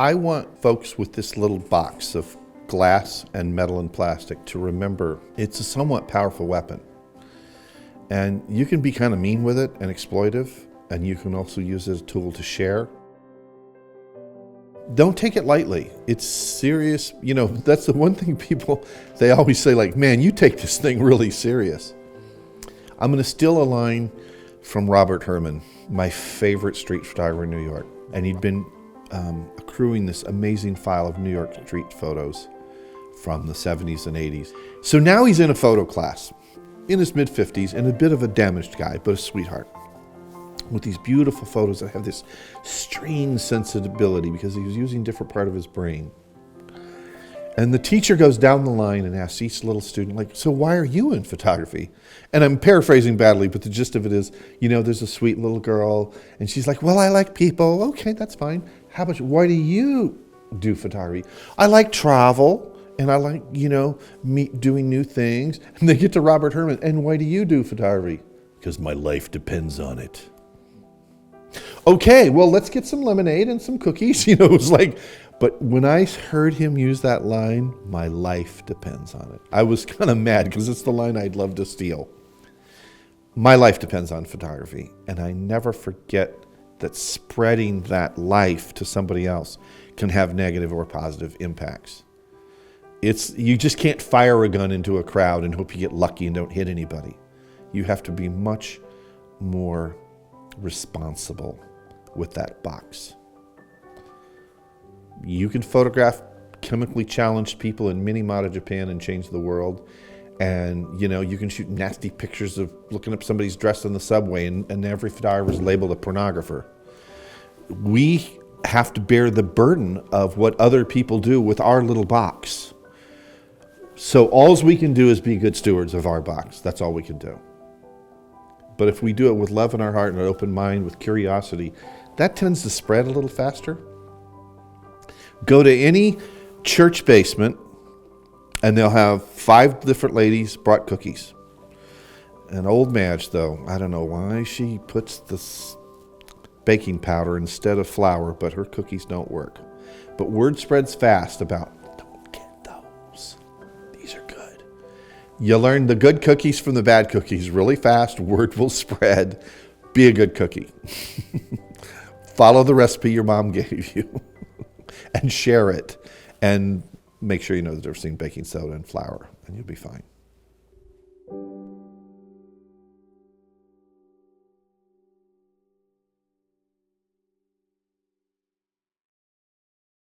I want folks with this little box of glass and metal and plastic to remember it's a somewhat powerful weapon. And you can be kind of mean with it and exploitive, and you can also use it as a tool to share. Don't take it lightly. It's serious. You know, that's the one thing people, they always say, like, man, you take this thing really serious. I'm going to steal a line from Robert Herman, my favorite street photographer in New York. And he'd been accruing this amazing file of New York street photos from the 70s and 80s. So now he's in a photo class in his mid-50s and a bit of a damaged guy, but a sweetheart, with these beautiful photos that have this strange sensibility because he was using a different part of his brain. And the teacher goes down the line and asks each little student, like, so why are you in photography? And I'm paraphrasing badly, but the gist of it is, you know, there's a sweet little girl and she's like, well, I like people. Okay, that's fine. How about you? Why do you do photography? I like travel and I like, you know, doing new things. And they get to Robert Herman, and why do you do photography? Because my life depends on it. Okay, well, let's get some lemonade and some cookies. You know, it was like, but when I heard him use that line, my life depends on it, I was kind of mad because it's the line I'd love to steal. My life depends on photography. And I never forget that spreading that life to somebody else can have negative or positive impacts. You just can't fire a gun into a crowd and hope you get lucky and don't hit anybody. You have to be much more responsible with that box. You can photograph chemically challenged people in Minamata, Japan and change the world. And, you know, you can shoot nasty pictures of looking up somebody's dress in the subway and every photographer is labeled a pornographer. We have to bear the burden of what other people do with our little box. So all we can do is be good stewards of our box. That's all we can do. But if we do it with love in our heart and an open mind, with curiosity, that tends to spread a little faster. Go to any church basement and they'll have 5 different ladies brought cookies. And old Madge, though, I don't know why she puts this baking powder instead of flour, but her cookies don't work. But word spreads fast about, don't get those. These are good. You learn the good cookies from the bad cookies really fast. Word will spread. Be a good cookie. Follow the recipe your mom gave you and share it. And make sure you know the difference between baking soda and flour, and you'll be fine.